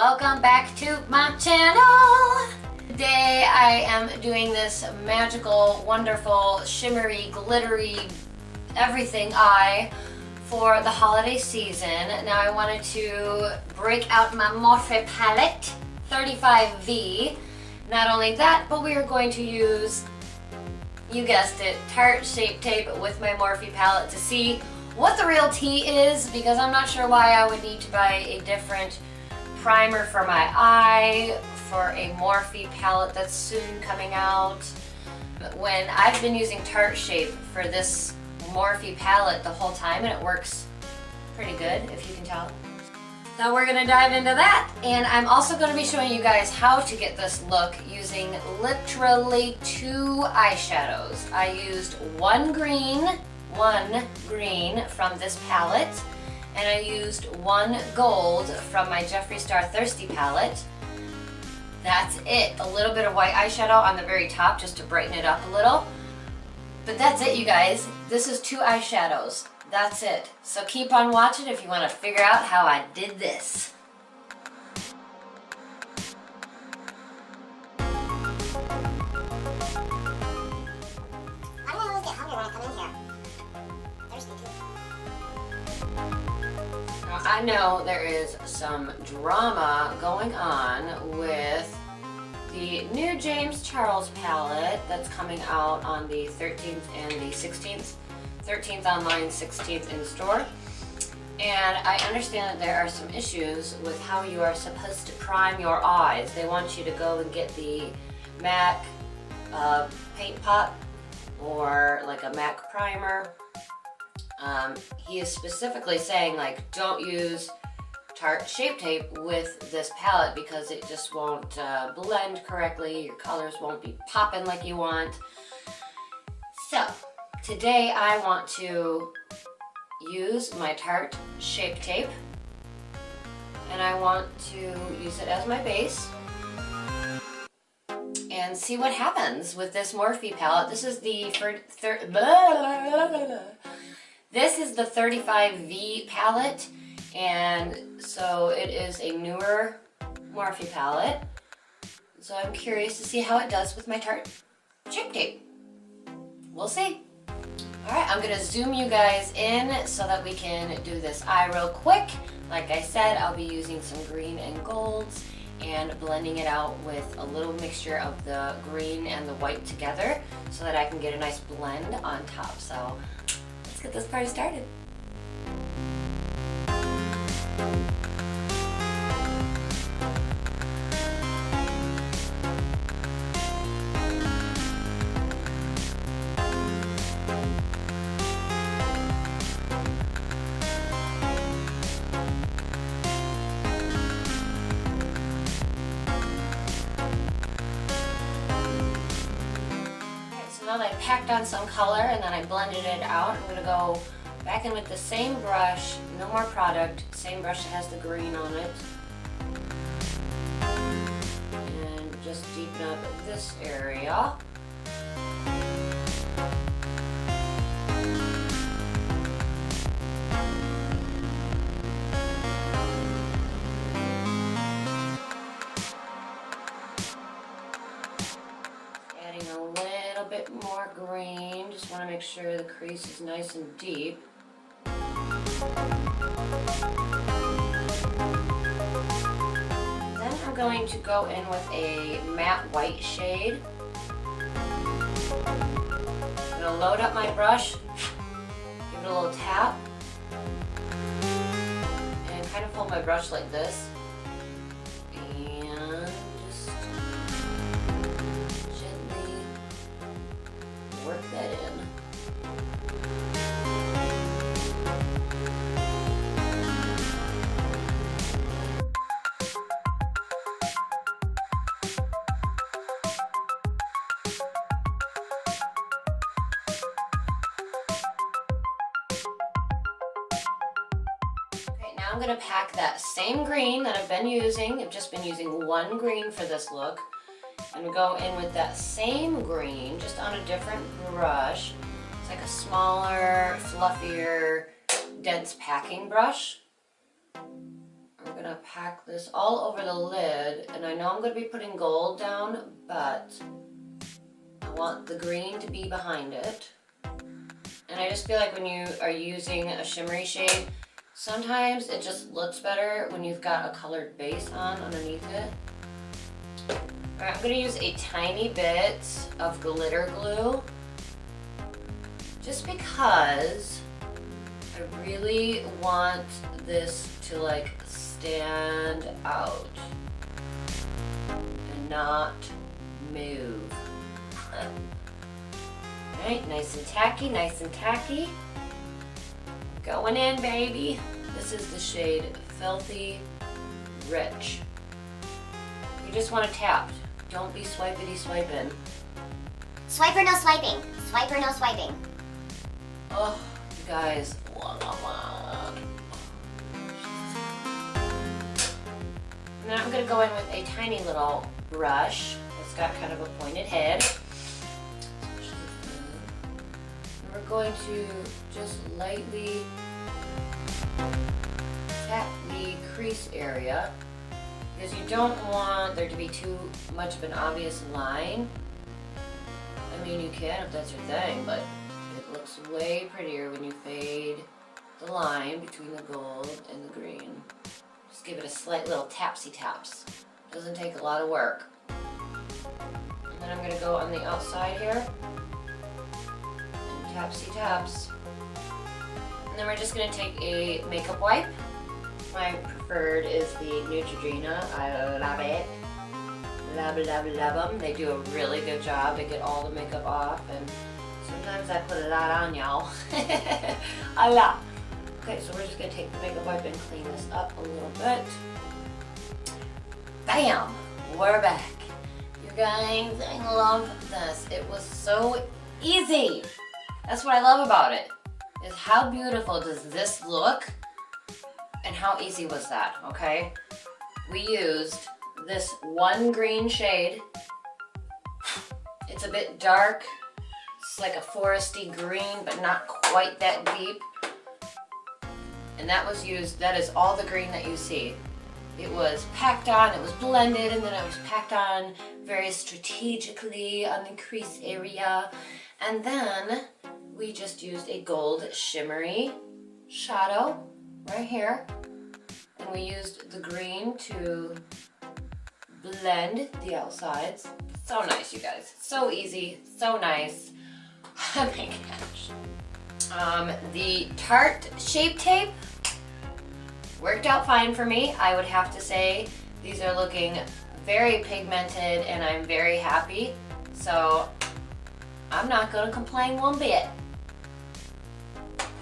welcome back to my channel. Today I am doing this magical, wonderful, shimmery, glittery, everything eye for the holiday season. Now I wanted to break out my Morphe palette 35V. Not only that, but we are going to use, you guessed it, Tarte Shape Tape with my Morphe palette to see what the real tea is, because I'm not sure why I would need to buy a different primer for my eye for a Morphe palette that's soon coming out, when I've been using Tarte Shape for this Morphe palette the whole time and it works pretty good, if you can tell. So we're gonna dive into that, and I'm also gonna be showing you guys how to get this look using literally 2 eyeshadows. I used one green from this palette, and I used one gold from my Jeffree Star Thirsty palette. That's it. A little bit of white eyeshadow on the very top just to brighten it up a little. But that's it, you guys. This is 2 eyeshadows. That's it. So keep on watching if you want to figure out how I did this. I know there is some drama going on with the new James Charles palette that's coming out on the 13th and the 16th. 13th online, 16th in store. And I understand that there are some issues with how you are supposed to prime your eyes. They want you to go and get the MAC paint pot or like a MAC primer. He is specifically saying, like, don't use Tarte Shape Tape with this palette because it just won't blend correctly. Your colors won't be popping like you want. So today I want to use my Tarte Shape Tape, and I want to use it as my base and see what happens with this Morphe palette. This is the This is the 35V palette, and so it is a newer Morphe palette. So I'm curious to see how it does with my Tarte Shape Tape. We'll see. Alright, I'm going to zoom you guys in so that we can do this eye real quick. Like I said, I'll be using some green and golds and blending it out with a little mixture of the green and the white together so that I can get a nice blend on top. So let's get this party started. Now that I packed on some color and then I blended it out, I'm going to go back in with the same brush, no more product, same brush that has the green on it, and just deepen up this area. Adding a little bit more green, just want to make sure the crease is nice and deep. Then I'm going to go in with a matte white shade. I'm going to load up my brush, give it a little tap, and kind of hold my brush like this. Work that in. Okay, now I'm going to pack that same green that I've been using. I've just been using one green for this look. I'm going to go in with that same green, just on a different brush. It's like a smaller, fluffier, dense packing brush. I'm gonna pack this all over the lid, and I know I'm gonna be putting gold down, but I want the green to be behind it. And I just feel like when you are using a shimmery shade, sometimes it just looks better when you've got a colored base on underneath it. Alright, I'm gonna use a tiny bit of glitter glue, just because I really want this to like stand out and not move. Alright, nice and tacky, nice and tacky. Going in, baby. This is the shade Filthy Rich. You just want to tap. Don't be swipity swiping. Swiper, no swiping. Swiper, no swiping. Oh, you guys. And then I'm going to go in with a tiny little brush. It's got kind of a pointed head. And we're going to just lightly tap the crease area, because you don't want there to be too much of an obvious line. I mean, you can if that's your thing, but it looks way prettier when you fade the line between the gold and the green. Just give it a slight little tapsy taps. Doesn't take a lot of work. And then I'm going to go on the outside here and tapsy taps. And then we're just going to take a makeup wipe. My preferred is the Neutrogena. I love it. Love, love, love them. They do a really good job to get all the makeup off, and sometimes I put a lot on, y'all. A lot. Okay, so we're just going to take the makeup wipe and clean this up a little bit. Bam! We're back. You guys, I love this. It was so easy. That's what I love about it, is how beautiful does this look and how easy was that, okay? We used this one green shade. It's a bit dark. It's like a foresty green, but not quite that deep. And that was used, that is all the green that you see. It was packed on, it was blended, and then it was packed on very strategically on the crease area. And then we just used a gold shimmery shadow right here. And we used the green to blend the outsides. So nice, you guys. So easy, so nice. Oh my gosh. The Tarte Shape Tape worked out fine for me. I would have to say these are looking very pigmented and I'm very happy. So I'm not gonna complain one bit.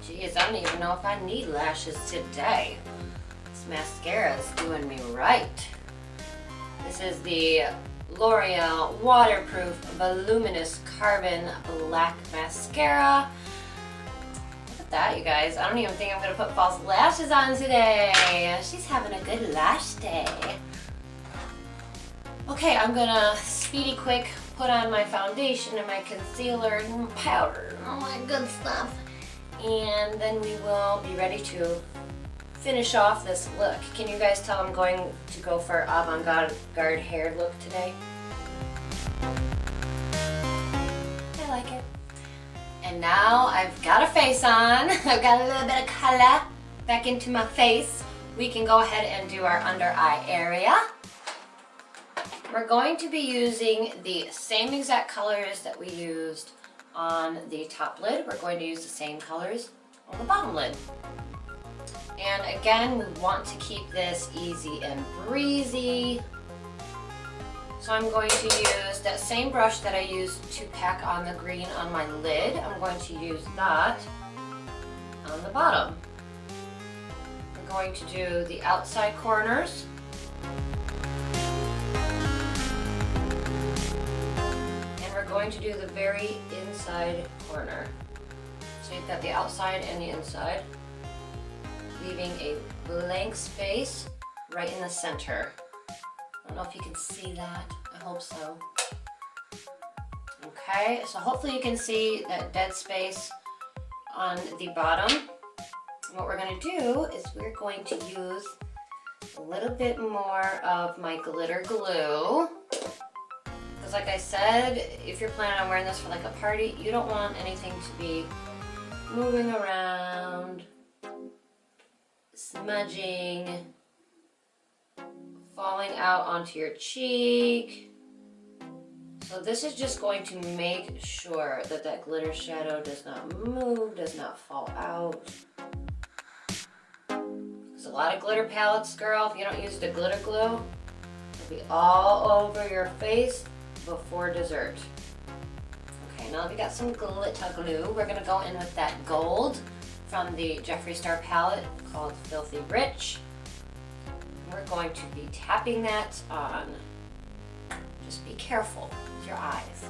Geez, I don't even know if I need lashes today. This mascara is doing me right. This is the L'Oreal Waterproof Voluminous Carbon Black Mascara. Look at that, you guys. I don't even think I'm going to put false lashes on today. She's having a good lash day. Okay, I'm going to speedy quick put on my foundation and my concealer and powder and all that good stuff. And then we will be ready to finish off this look. Can you guys tell I'm going to go for avant-garde hair look today? I like it. And now I've got a face on. I've got a little bit of color back into my face. We can go ahead and do our under eye area. We're going to be using the same exact colors that we used on the top lid. We're going to use the same colors on the bottom lid. And again, we want to keep this easy and breezy. So I'm going to use that same brush that I used to pack on the green on my lid. I'm going to use that on the bottom. We're going to do the outside corners. And we're going to do the very inside corner. So you've got the outside and the inside, leaving a blank space right in the center. I don't know if you can see that. I hope so. Okay, so hopefully you can see that dead space on the bottom. And what we're going to do is we're going to use a little bit more of my glitter glue. Because like I said, if you're planning on wearing this for like a party, you don't want anything to be moving around, smudging, falling out onto your cheek. So this is just going to make sure that that glitter shadow does not move, does not fall out. There's a lot of glitter palettes, girl. If you don't use the glitter glue, it'll be all over your face before dessert. Okay, now that we got some glitter glue, we're gonna go in with that gold from the Jeffree Star palette called Filthy Rich. We're going to be tapping that on. Just be careful with your eyes.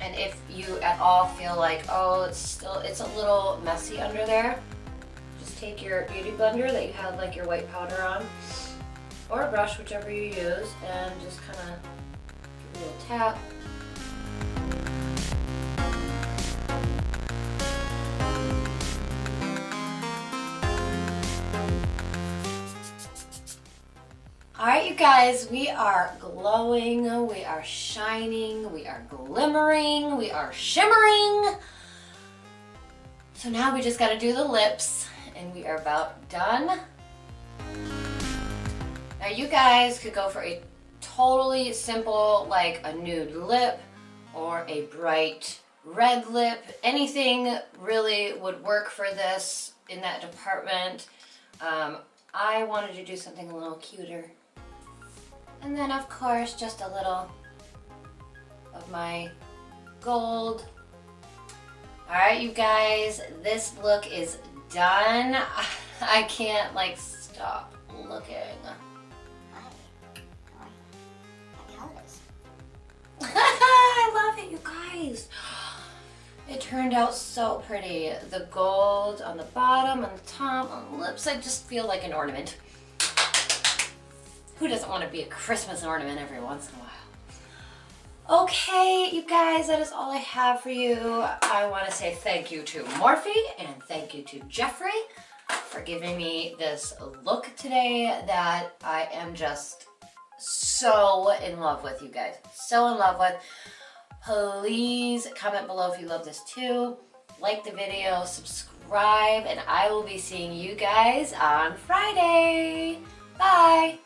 And if you at all feel like, oh, it's a little messy under there, just take your beauty blender that you have like your white powder on, or a brush, whichever you use, and just kind of give it a little tap. All right, you guys, we are glowing, we are shining, we are glimmering, we are shimmering. So now we just gotta do the lips, and we are about done. Now you guys could go for a totally simple, like a nude lip or a bright red lip. Anything really would work for this in that department. I wanted to do something a little cuter. And then of course, just a little of my gold. All right, you guys, this look is done. I can't like stop looking. Happy holidays. I love it, you guys. It turned out so pretty. The gold on the bottom, on the top, on the lips. I just feel like an ornament. Who doesn't want to be a Christmas ornament every once in a while? Okay, you guys, that is all I have for you. I want to say thank you to Morphe and thank you to Jeffree for giving me this look today that I am just so in love with, you guys. So in love with. Please comment below if you love this too. Like the video, subscribe, and I will be seeing you guys on Friday. Bye.